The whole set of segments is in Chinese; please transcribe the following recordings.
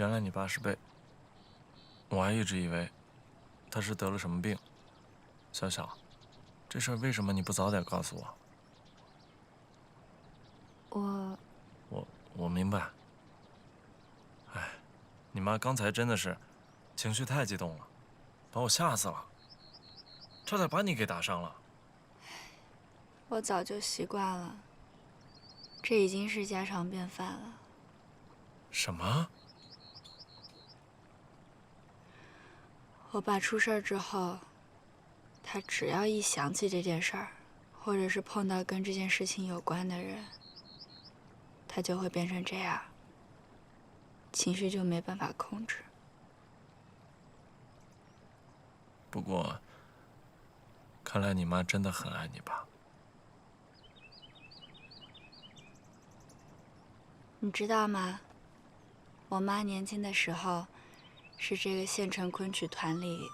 原来你爸是被……我还一直以为他是得了什么病。小小，这事儿为什么你不早点告诉我？我明白。哎，你妈刚才真的是情绪太激动了，把我吓死了，差点把你给打伤了。我早就习惯了，这已经是家常便饭了。什么？我爸出事儿之后，他只要一想起这件事儿，或者是碰到跟这件事情有关的人，他就会变成这样，情绪就没办法控制。不过，看来你妈真的很爱你爸。你知道吗？我妈年轻的时候，是这个县城昆曲团里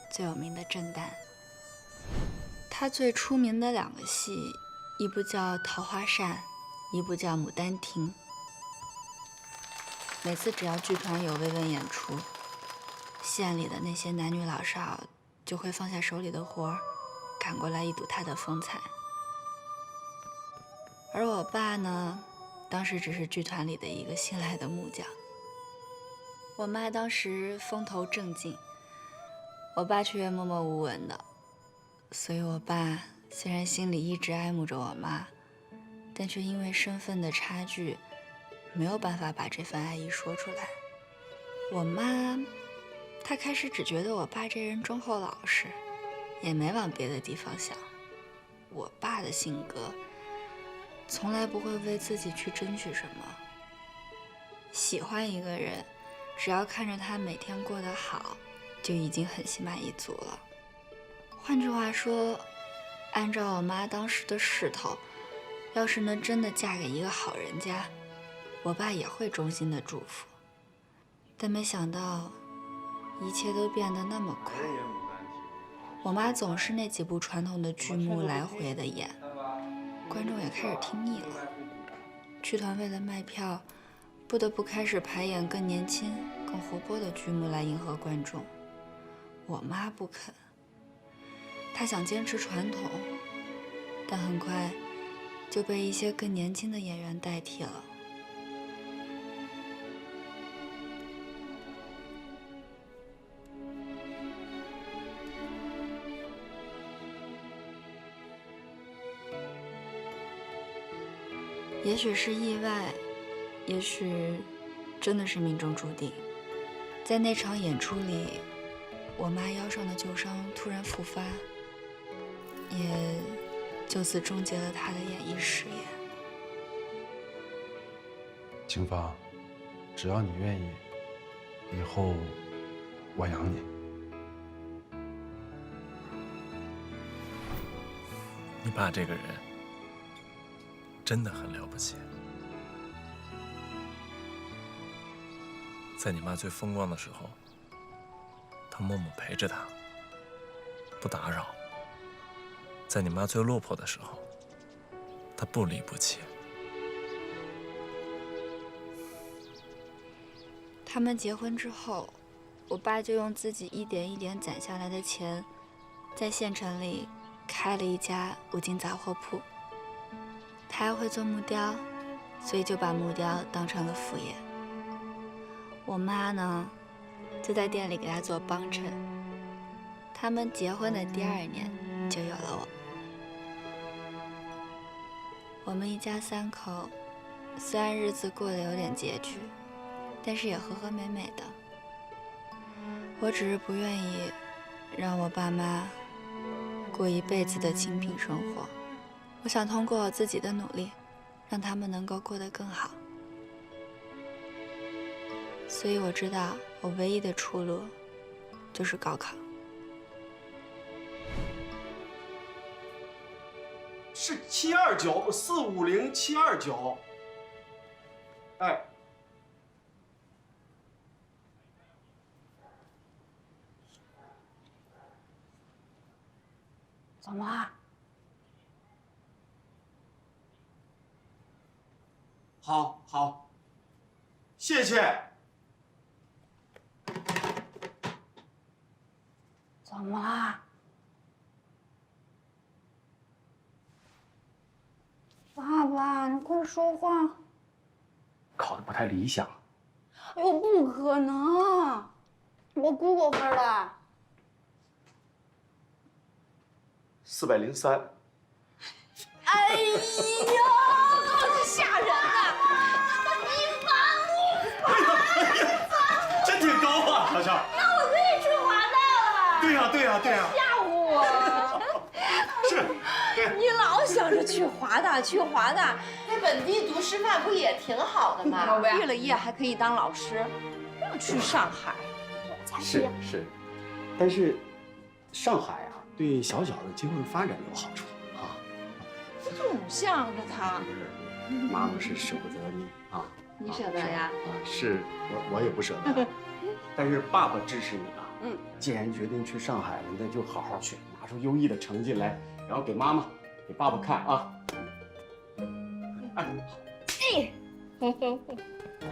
最有名的正旦。她最出名的2个戏，一部叫《桃花扇》，一部叫《牡丹亭》。每次只要剧团有慰问演出，县里的那些男女老少就会放下手里的活儿，赶过来一睹她的风采。而我爸呢，当时只是剧团里的一个新来的木匠。我妈当时风头正劲，我爸却默默无闻的。所以我爸虽然心里一直爱慕着我妈，但却因为身份的差距，没有办法把这份爱意说出来。我妈，她开始只觉得我爸这人忠厚老实，也没往别的地方想。我爸的性格，从来不会为自己去争取什么。喜欢一个人，只要看着他每天过得好，就已经很心满意足了。换句话说，按照我妈当时的势头，要是能真的嫁给一个好人家，我爸也会衷心的祝福。但没想到，一切都变得那么快。我妈总是那几部传统的剧目来回的演，观众也开始听腻了。剧团为了卖票，不得不开始排演更年轻、更活泼的剧目来迎合观众。我妈不肯。他想坚持传统，但很快就被一些更年轻的演员代替了。也许是意外，也许真的是命中注定。在那场演出里，我妈腰上的旧伤突然复发，也就此终结了她的演艺事业。清芳，只要你愿意，以后我养你。你爸这个人真的很了不起。在你妈最风光的时候，他默默陪着她，不打扰；在你妈最落魄的时候，他不离不弃。他们结婚之后，我爸就用自己一点一点攒下来的钱，在县城里开了一家五金杂货铺。他还会做木雕，所以就把木雕当成了副业。我妈呢，就在店里给他做帮衬。他们结婚的第2年就有了我。我们一家3口，虽然日子过得有点拮据，但是也和和美美的。我只是不愿意让我爸妈过一辈子的清贫生活。我想通过我自己的努力，让他们能够过得更好。所以我知道，我唯一的出路就是高考。是729450729。哎，怎么了？好，谢谢。怎么啦？爸爸，你快说话！考得不太理想。哎呦，不可能！我估过分了。403。哎呦，吓人啊！真挺高啊，乔乔。那我可以去华大了。对呀，对呀，对呀。吓唬我！是，对。你老想着去华大，去华大，在本地读师范不也挺好的吗？毕了业还可以当老师，不要去上海。是，但是上海啊，对小小的今后的发展有好处啊。总向着他。不是，妈妈是舍不得你啊。你舍得呀？是我也不舍得，但是爸爸支持你啊。既然决定去上海了，那就好好去，拿出优异的成绩来，然后给妈妈、给爸爸看啊。哎，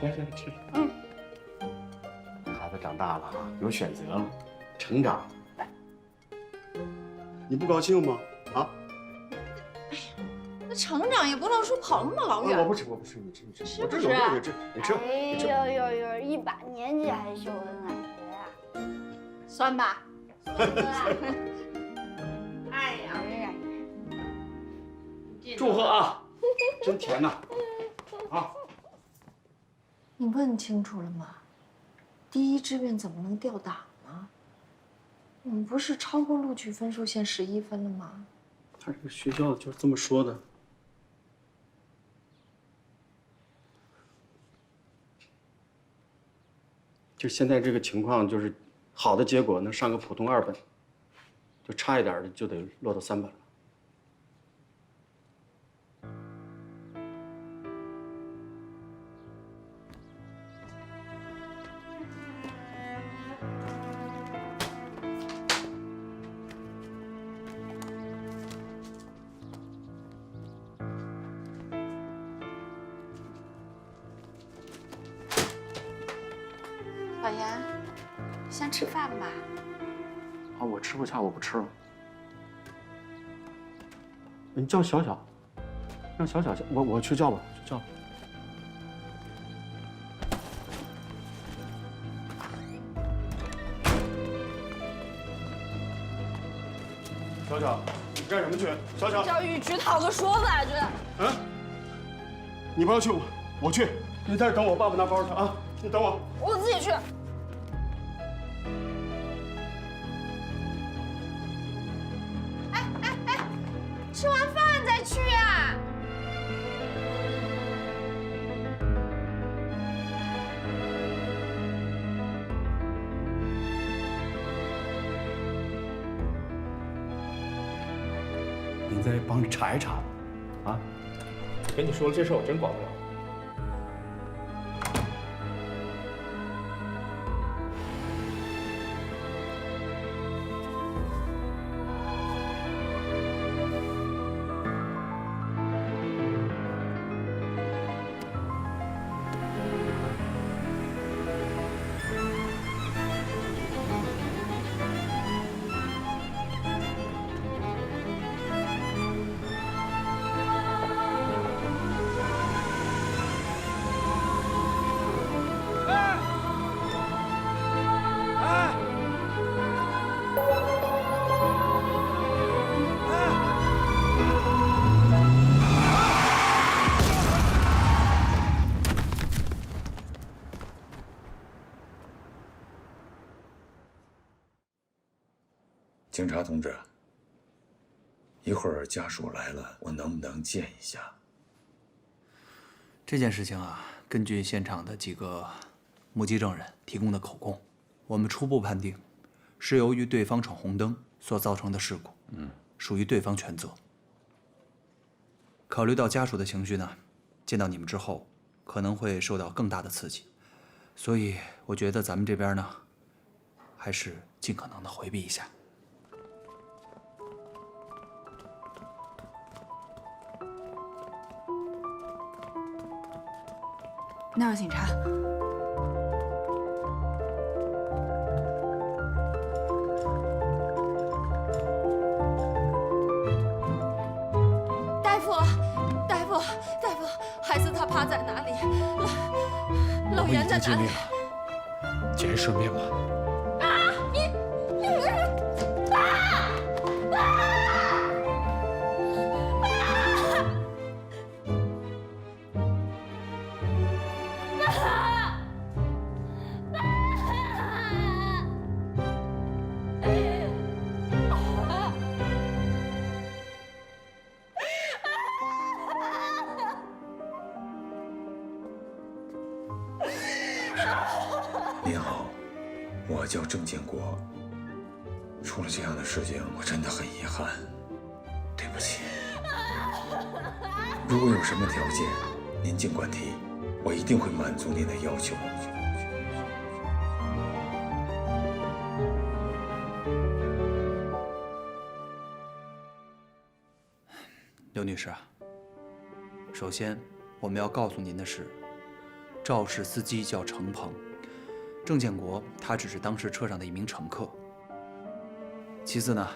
来吃。孩子长大了啊，有选择了，成长。来，你不高兴吗？啊？那成长也不能说跑那么老远。我不吃，你吃。我这有肉，你吃。哎呦，一把年纪还秀恩爱学呀？酸吧？哎呀，祝贺啊，真甜呐！啊，你问清楚了吗？第一志愿怎么能调档呢？我们不是超过录取分数线11分了吗？他这个学校就是这么说的。就现在这个情况，就是好的结果能上个普通2本，就差一点的就得落到3本了。老严，先吃饭吧。啊，我吃不下，我不吃了。你叫小小，让小小，我去叫吧，去叫。小小，你干什么去？小小，教育局讨个说法去。你不要去，我去。你在这等我，爸爸拿包去啊！你等我。我自己去。吃完饭再去呀。您再帮着查一查吧，啊！跟你说了，这事我真管不了。警察同志，一会儿家属来了，我能不能见一下？这件事情啊，根据现场的几个目击证人提供的口供，我们初步判定，是由于对方闯红灯所造成的事故，属于对方全责。考虑到家属的情绪呢，见到你们之后可能会受到更大的刺激，所以我觉得咱们这边呢，还是尽可能的回避一下。那有警察。夫，孩子他趴在哪里？老严在哪里？我已经尽力了，姐生病了。您好，我叫郑建国。出了这样的事情，我真的很遗憾，对不起。如果有什么条件，您尽管提，我一定会满足您的要求。刘女士啊，首先我们要告诉您的是，肇事司机叫程鹏，郑建国他只是当时车上的一名乘客。其次呢，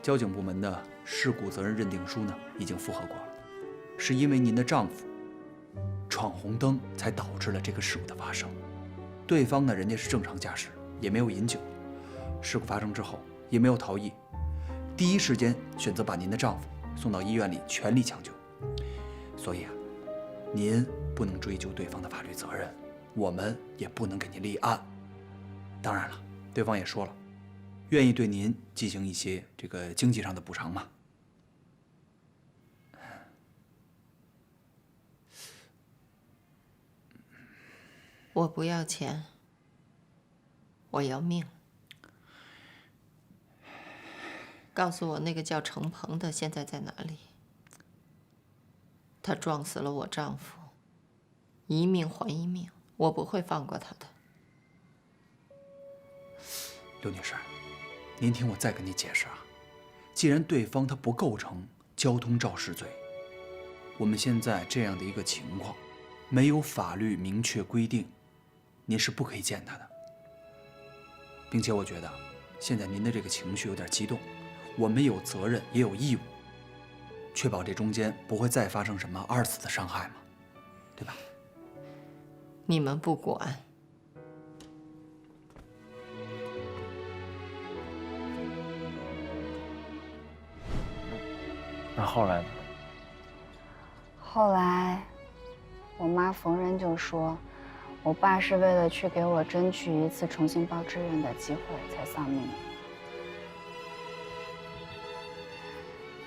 交警部门的事故责任认定书呢已经复核过了，是因为您的丈夫闯红灯才导致了这个事故的发生。对方呢，人家是正常驾驶，也没有饮酒，事故发生之后也没有逃逸，第一时间选择把您的丈夫送到医院里全力抢救。所以啊，您不能追究对方的法律责任，我们也不能给您立案。当然了，对方也说了，愿意对您进行一些这个经济上的补偿嘛。我不要钱，我要命。告诉我那个叫程鹏的现在在哪里？他撞死了我丈夫，一命还一命，我不会放过他的。刘女士，您听我再跟你解释啊，既然对方他不构成交通肇事罪，我们现在这样的一个情况，没有法律明确规定，您是不可以见他的。并且我觉得，现在您的这个情绪有点激动，我们有责任也有义务，确保这中间不会再发生什么二次的伤害嘛，对吧？你们不管。那后来呢？后来，我妈逢人就说，我爸是为了去给我争取一次重新报志愿的机会才丧命。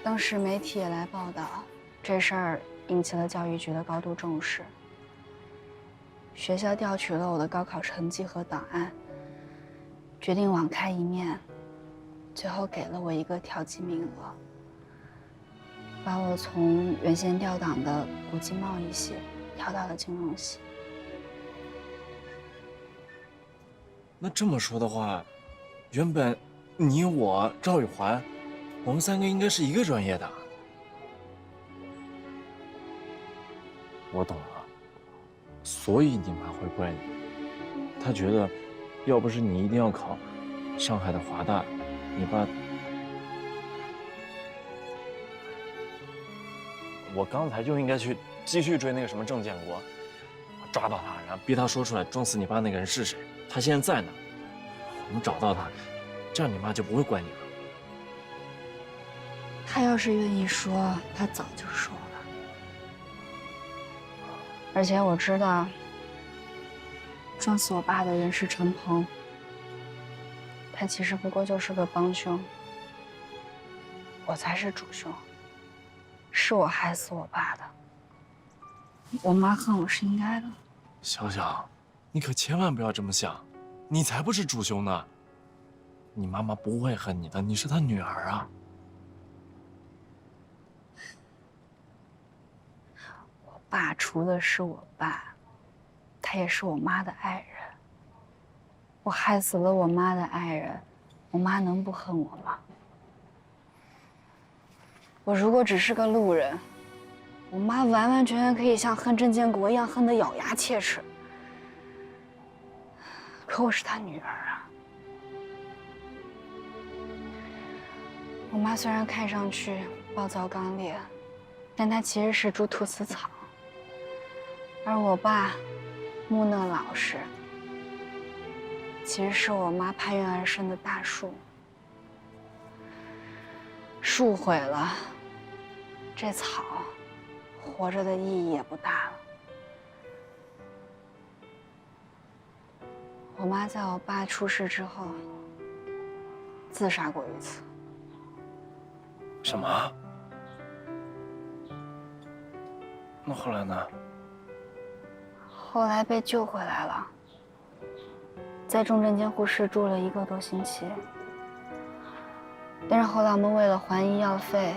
当时媒体也来报道，这事儿引起了教育局的高度重视。学校调取了我的高考成绩和档案，决定网开一面，最后给了我一个调剂名额。把我从原先调档的国际贸易系调到了金融系。那这么说的话，原本你我赵雨环，我们三个应该是一个专业的。我懂了，所以你妈会怪你。她觉得，要不是你一定要考上海的华大，你爸……我刚才就应该去继续追那个什么郑建国，抓到他，然后逼他说出来撞死你爸那个人是谁。他现在在哪？我们找到他，这样你妈就不会怪你了。他要是愿意说，他早就说了。而且我知道，撞死我爸的人是陈鹏，他其实不过就是个帮凶，我才是主凶。是我害死我爸的，我妈恨我是应该的。小小，你可千万不要这么想，你才不是主凶呢。你妈妈不会恨你的，你是她女儿啊。我爸除了是我爸，他也是我妈的爱人。我害死了我妈的爱人，我妈能不恨我吗？我如果只是个路人，我妈完完全全可以像恨郑建国一样恨得咬牙切齿。可我是她女儿啊！我妈虽然看上去暴躁刚烈，但他其实是株菟丝草，而我爸木讷老实，其实是我妈攀援而生的大树。树毁了，这草活着的意义也不大了。我妈在我爸出事之后自杀过一次。什么？那后来呢？后来被救回来了，在重症监护室住了1个多星期。但是后来我们为了还医药费，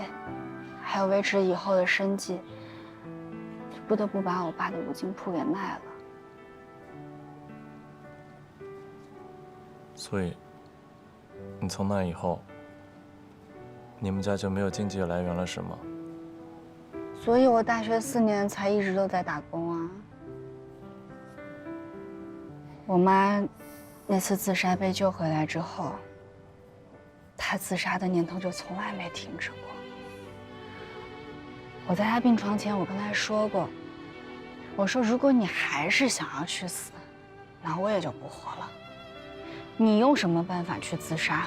还有维持以后的生计，就不得不把我爸的五金铺给卖了。所以，你从那以后，你们家就没有经济来源了，是吗？所以我大学4年才一直都在打工啊。我妈那次自杀被救回来之后，她自杀的念头就从来没停止过。我在她病床前，我跟她说过，我说如果你还是想要去死，那我也就不活了。你用什么办法去自杀，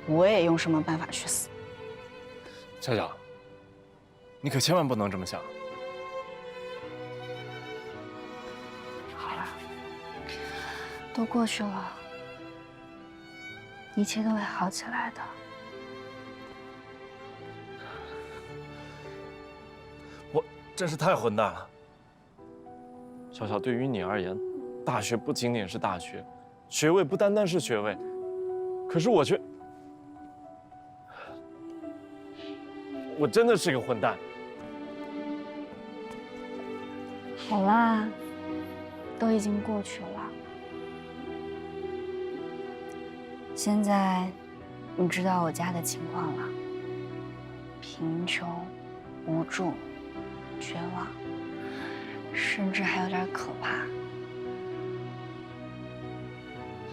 我也用什么办法去死。小小，你可千万不能这么想。好了，都过去了，一切都会好起来的。我真是太混蛋了。小小，对于你而言，大学不仅仅是大学，学位不单单是学位，可是我却，我真的是个混蛋。好啦，都已经过去了。现在，你知道我家的情况了，贫穷、无助、绝望，甚至还有点可怕。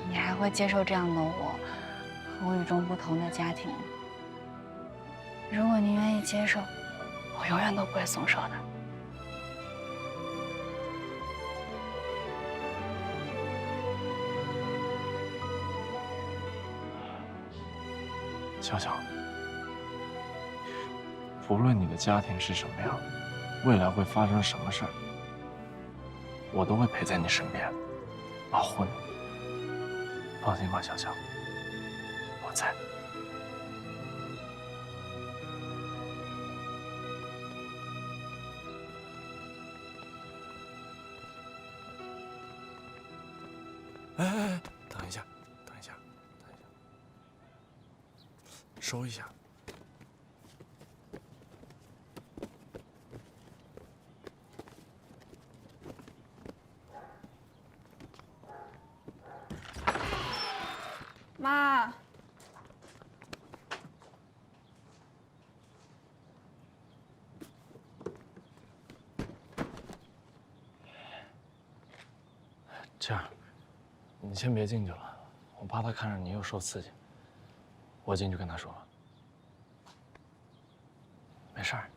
你还会接受这样的我和我与众不同的家庭吗？如果你愿意接受，我永远都不会松手的。小小，无论你的家庭是什么样，未来会发生什么事儿，我都会陪在你身边，保护你。放心吧，小小，我在。哎，等一下，等一下，等一下，收一下。妈，这样，你先别进去了，我怕他看着你又受刺激。我进去跟他说。没事儿。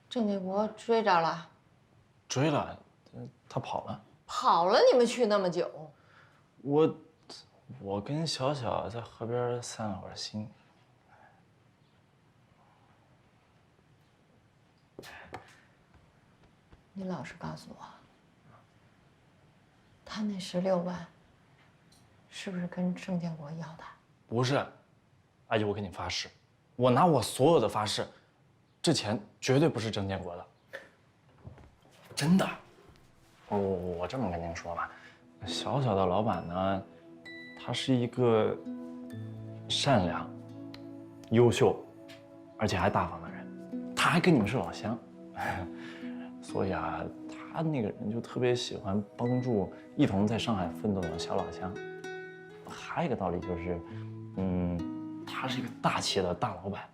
郑建国追着了，追了，他跑了。跑了，你们去那么久？我跟小小在河边散了会儿心。你老实告诉我，他那16万是不是跟郑建国要的？不是，阿姨，我跟你发誓，我拿我所有的发誓，这钱绝对不是郑建国的，真的。我这么跟您说吧，小小的老板呢，他是一个善良、优秀，而且还大方的人，他还跟你们是老乡，所以啊，他那个人就特别喜欢帮助一同在上海奋斗的小老乡。还有一个道理就是，他是一个大企业的大老板，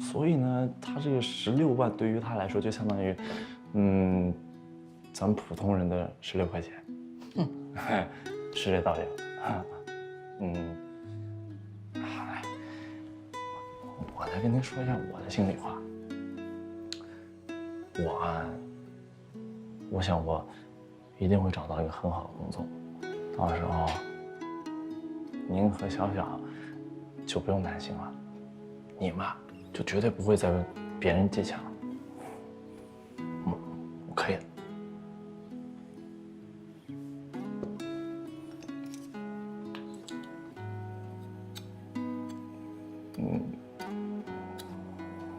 所以呢，他这个16万对于他来说就相当于，咱们普通人的16块钱。是这道理。嗨，我再跟您说一下我的心里话。我想我一定会找到一个很好的工作，到时候您和小小就不用担心了，你嘛就绝对不会再跟别人借钱了。我可以的。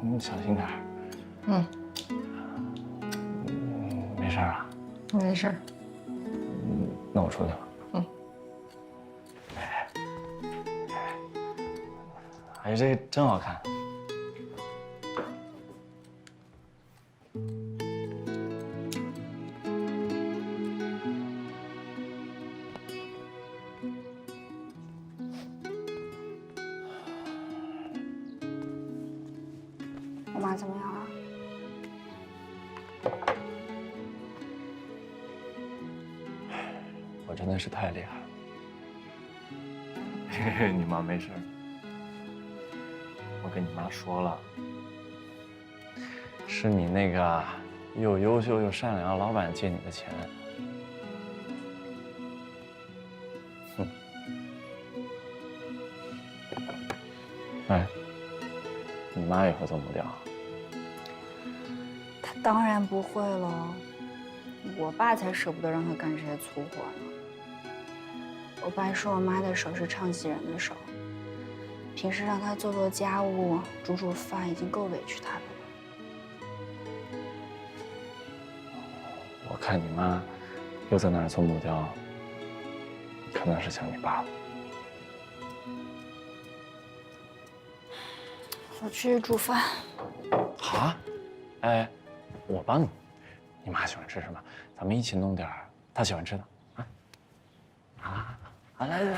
你小心点儿。没事啊。没事。那我出去了。哎，这真好看。我妈怎么样了？我真的是太厉害了。嘿嘿，你妈没事。我跟你妈说了，是你那个又优秀又善良的老板借你的钱。哎，你妈也会做木雕？她当然不会了，我爸才舍不得让她干这些粗活呢。我爸说我妈的手是唱戏人的手，平时让她做做家务、煮煮饭已经够委屈她的了。我看你妈又在那儿做木雕，可能是想你爸了。我去煮饭。好啊，哎，我帮你。你妈喜欢吃什么？咱们一起弄点她喜欢吃的啊！好，来来来。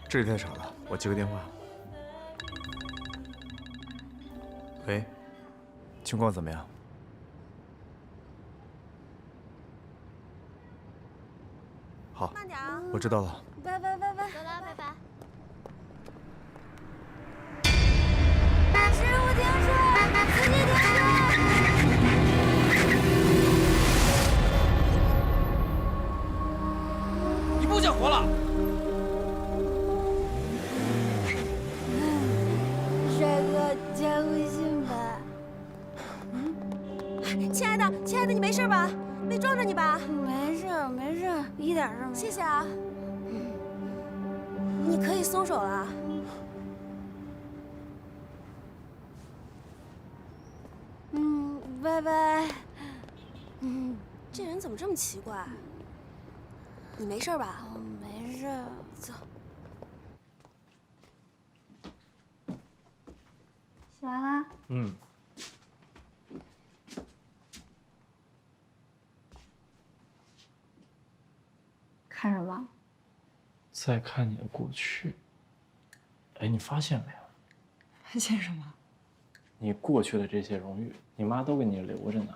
这里太吵了，我接个电话。喂，情况怎么样？好，慢点啊！我知道了。拜拜拜拜，走了，拜拜。师傅停车！司机停车！你不想活了？帅哥，加微信吧。亲爱的，亲爱的，你没事吧？没撞着你吧？没事，没事，一点事没有。谢谢啊。你可以松手了。拜拜。这人怎么这么奇怪？你没事吧？没事。走。洗完啦？嗯。看什么？在看你的过去。哎，你发现没有？发现什么？你过去的这些荣誉，你妈都给你留着呢。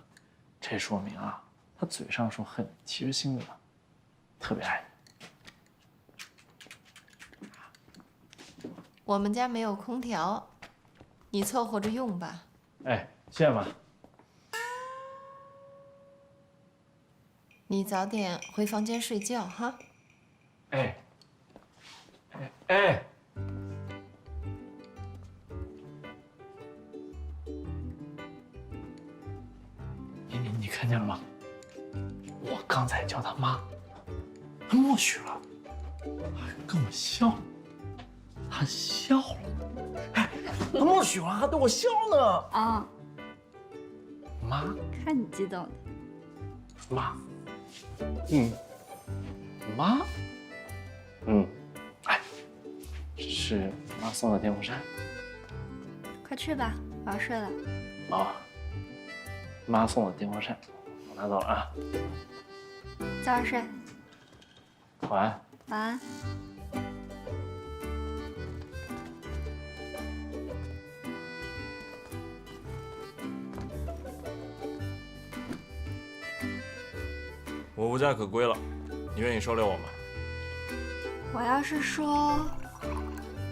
这说明啊，她嘴上说恨你，其实心里啊特别爱你。我们家没有空调，你凑合着用吧。哎，谢谢妈。你早点回房间睡觉哈。哎。哎。你看见了吗？我刚才叫他妈，他默许了，还跟我笑，他笑了，哎，他默许了，还对我笑呢。啊，妈，看你激动的。妈，妈，哎，这是妈送的电风扇。快去吧，我要睡了。哦。妈送的电风扇，我拿走了啊。早点睡。晚安。晚安。我无家可归了，你愿意收留我吗？我要是说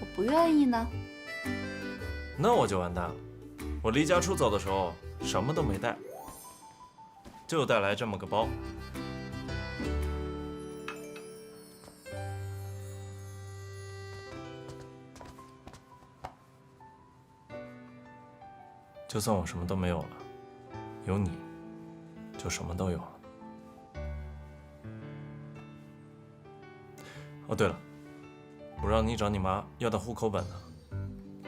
我不愿意呢？那我就完蛋了。我离家出走的时候什么都没带，就带来这么个包。就算我什么都没有了，有你，就什么都有了。哦，对了，我让你找你妈要的户口本呢。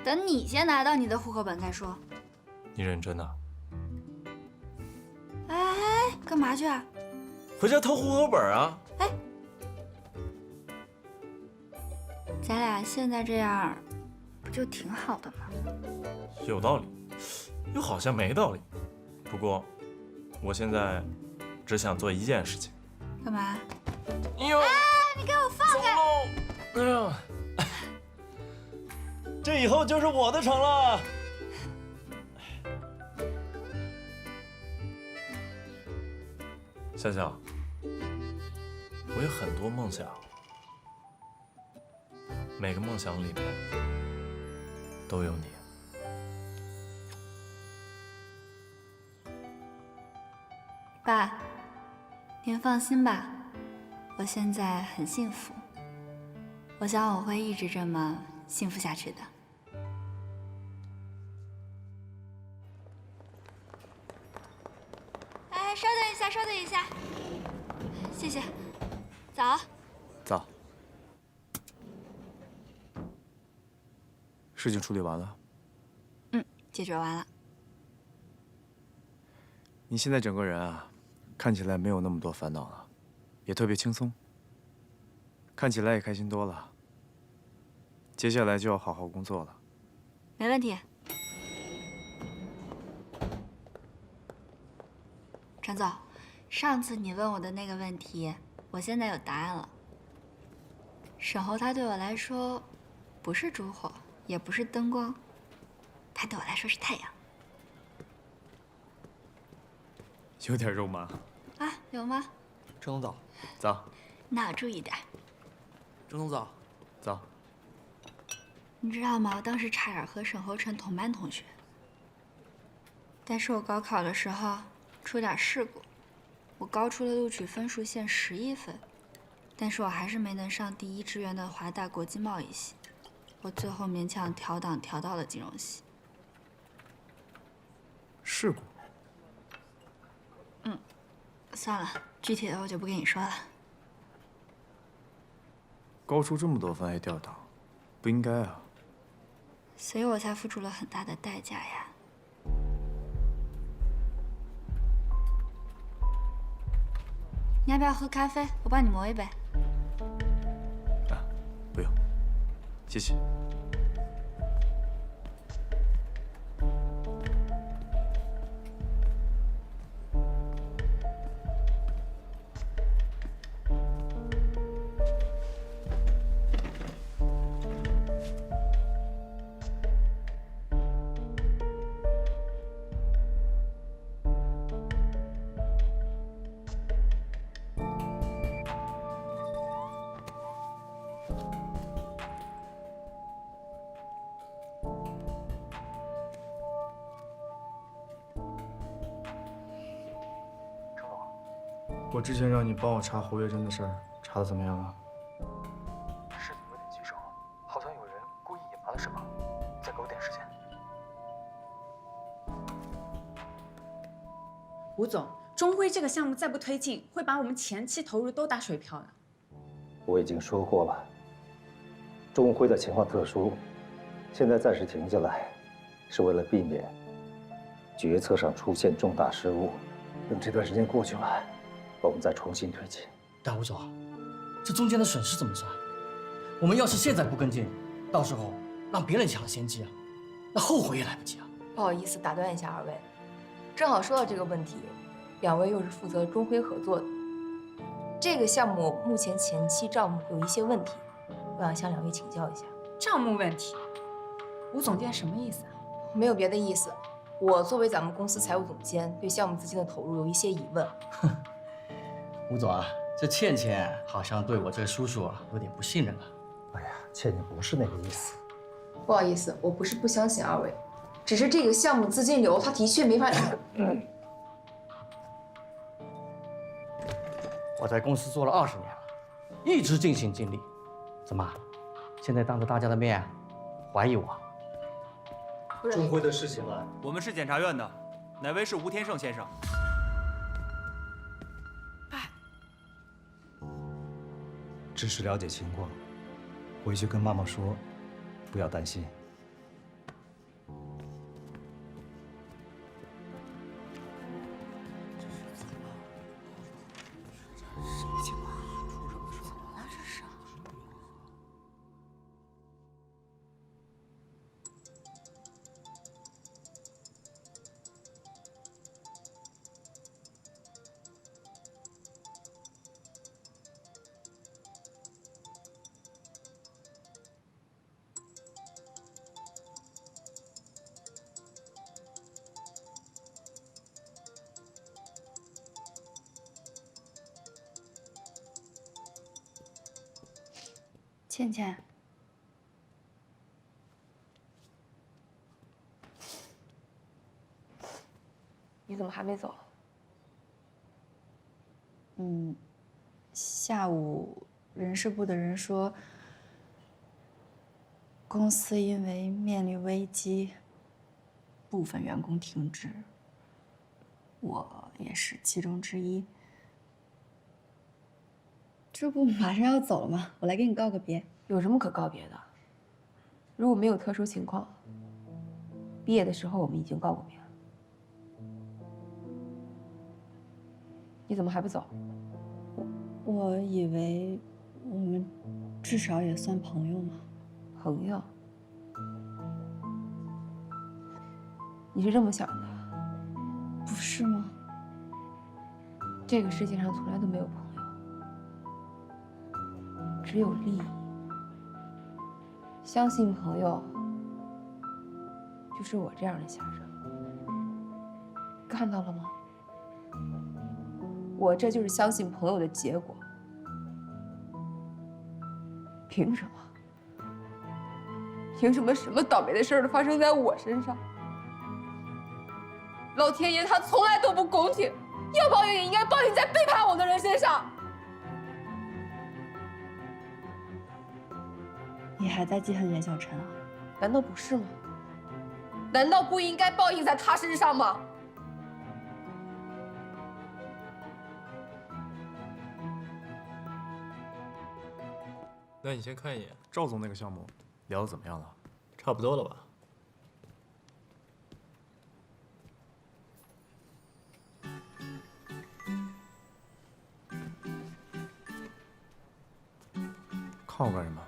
等你先拿到你的户口本再说。你认真的？哎，干嘛去啊？回家偷户口本啊！哎，咱俩现在这样，不就挺好的吗？有道理，又好像没道理。不过，我现在只想做一件事情。干嘛？哎呦！哎，你给我放开！哎呀，这以后就是我的城了。笑笑，我有很多梦想，每个梦想里面都有你。爸，您放心吧，我现在很幸福，我想我会一直这么幸福下去的。哎，稍等一下，稍等一下，谢谢。早。早。事情处理完了？解决完了。你现在整个人啊，看起来没有那么多烦恼了，也特别轻松，看起来也开心多了。接下来就要好好工作了。没问题。陈总，上次你问我的那个问题，我现在有答案了。沈侯他对我来说，不是烛火，也不是灯光，他对我来说是太阳。有点肉麻。啊，有吗？郑总早。早。那我注意点。郑总早。早。你知道吗？我当时差点和沈侯成同班同学，但是我高考的时候出点事故，我高出了录取分数线11分，但是我还是没能上第1志愿的华大国际贸易系，我最后勉强调档调到了金融系。事故？算了，具体的我就不跟你说了。高出这么多分还掉档，不应该啊。所以我才付出了很大的代价呀。你要不要喝咖啡？我帮你磨一杯。啊，不用，谢谢。我之前让你帮我查侯月珍的事儿，查的怎么样啊？事情有点棘手，好像有人故意隐瞒了什么，再给我点时间。吴总，中辉这个项目再不推进，会把我们前期投入都打水漂的。我已经说过了，中辉的情况特殊，现在暂时停下来，是为了避免决策上出现重大失误。等这段时间过去了，我们再重新推进。但吴总，这中间的损失怎么算？我们要是现在不跟进，到时候让别人抢了先机啊，那后悔也来不及啊。不好意思，打断一下二位，正好说到这个问题，两位又是负责中辉合作的，这个项目目前前期账目有一些问题，我想向两位请教一下。账目问题？吴总监什么意思啊？没有别的意思，我作为咱们公司财务总监，对项目资金的投入有一些疑问。吴总啊，这倩倩好像对我这个叔叔啊有点不信任了。哎呀，倩倩不是那个意思。不好意思，我不是不相信二位，只是这个项目资金流，它的确没法。我在公司做了20年了，一直尽心尽力，怎么，现在当着大家的面怀疑我？中辉的事情啊，我们是检察院的，哪位是吴天胜先生？只是了解情况，回去跟妈妈说，不要担心。倩倩，你怎么还没走？下午人事部的人说，公司因为面临危机，部分员工停职，我也是其中之一。这不马上要走了吗？我来给你告个别。有什么可告别的？如果没有特殊情况，毕业的时候我们已经告过别了。你怎么还不走？我以为我们至少也算朋友嘛。朋友？你是这么想的？不是吗？这个世界上从来都没有朋友，只有利益。相信朋友，就是我这样的下场。看到了吗？我这就是相信朋友的结果。凭什么？凭什么什么倒霉的事儿都发生在我身上？老天爷他从来都不公平，要报应也应该报应在背叛我的人身上。你还在记恨袁小晨啊？难道不是吗？难道不应该报应在他身上吗？那你先看一眼。赵总那个项目聊得怎么样了？差不多了吧？看我干什么？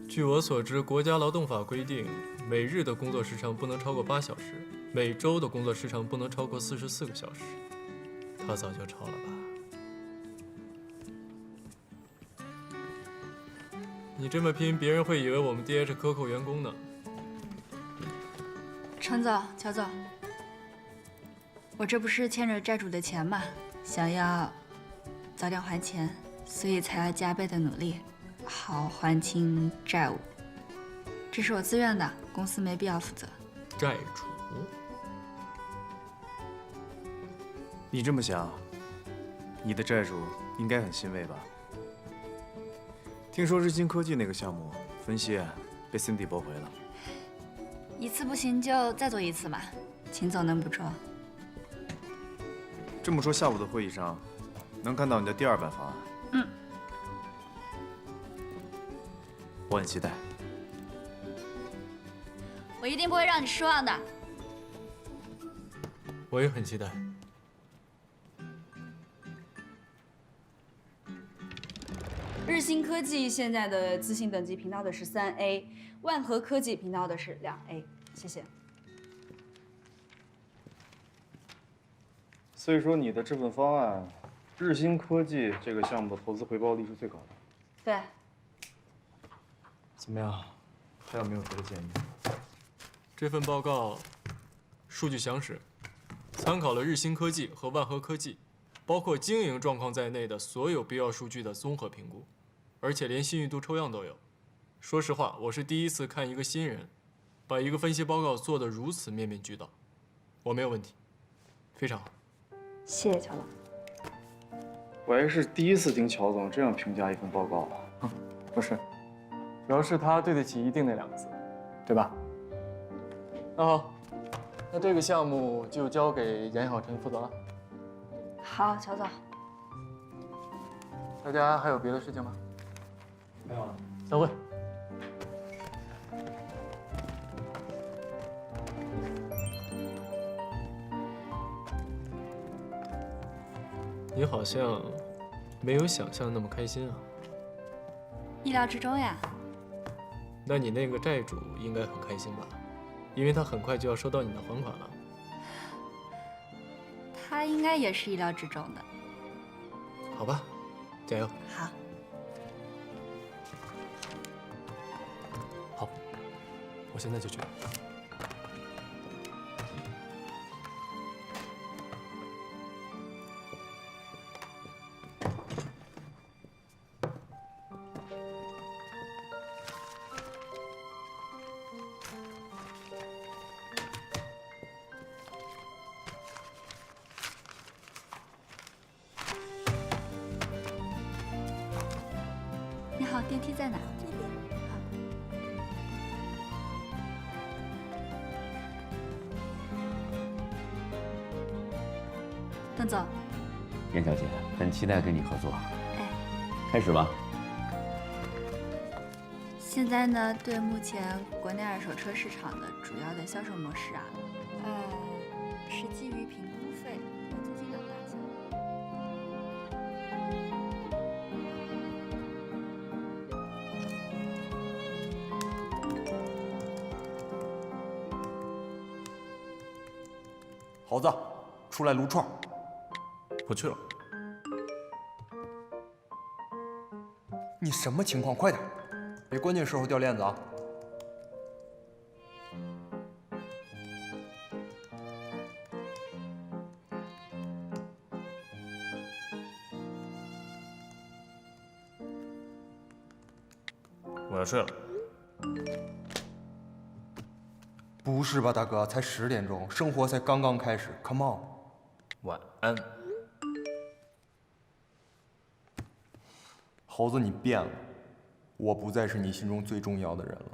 据我所知，国家劳动法规定，每日的工作时长不能超过8小时，每周的工作时长不能超过44个小时。他早就超了吧？你这么拼，别人会以为我们爹是克扣员工呢。程总、乔总，我这不是欠着债主的钱嘛，想要早点还钱，所以才要加倍的努力，好还清债务。这是我自愿的，公司没必要负责。债主，你这么想，你的债主应该很欣慰吧？听说日新科技那个项目分析案被 Cindy 驳回了，一次不行就再做一次嘛，秦总能不说？这么说，下午的会议上能看到你的第2版方案。嗯，我很期待。我一定不会让你失望的。我也很期待。日新科技现在的资信等级频道的是3A， 万和科技频道的是2A。谢谢。所以说，你的这份方案，日新科技这个项目的投资回报率是最高的。对。怎么样？还有没有别的建议？这份报告数据详实，参考了日新科技和万和科技，包括经营状况在内的所有必要数据的综合评估，而且连信誉度抽样都有。说实话，我是第一次看一个新人把一个分析报告做得如此面面俱到。我没有问题，非常好。谢谢乔总。我还是第一次听乔总这样评价一份报告啊。不是，主要是他对得起"一定"那2个字，对吧？那好，那这个项目就交给严小晨负责了。好，乔总。大家还有别的事情吗？没有了。散会。你好像没有想象那么开心啊。意料之中呀。那你那个债主应该很开心吧？因为他很快就要收到你的还款了。他应该也是意料之中的。好吧，加油。好。好，我现在就去。你好，电梯在哪？这边。邓总。严小姐，很期待跟你合作。哎，开始吧。现在呢，对目前国内二手车市场的主要的销售模式啊，是基于评估费和租金两大项。猴子，出来撸串。不去了。你什么情况？快点，别关键时候掉链子啊！我要睡了。不是吧，大哥？才10点钟，生活才刚刚开始。Come on， 晚安。猴子，你变了，我不再是你心中最重要的人了。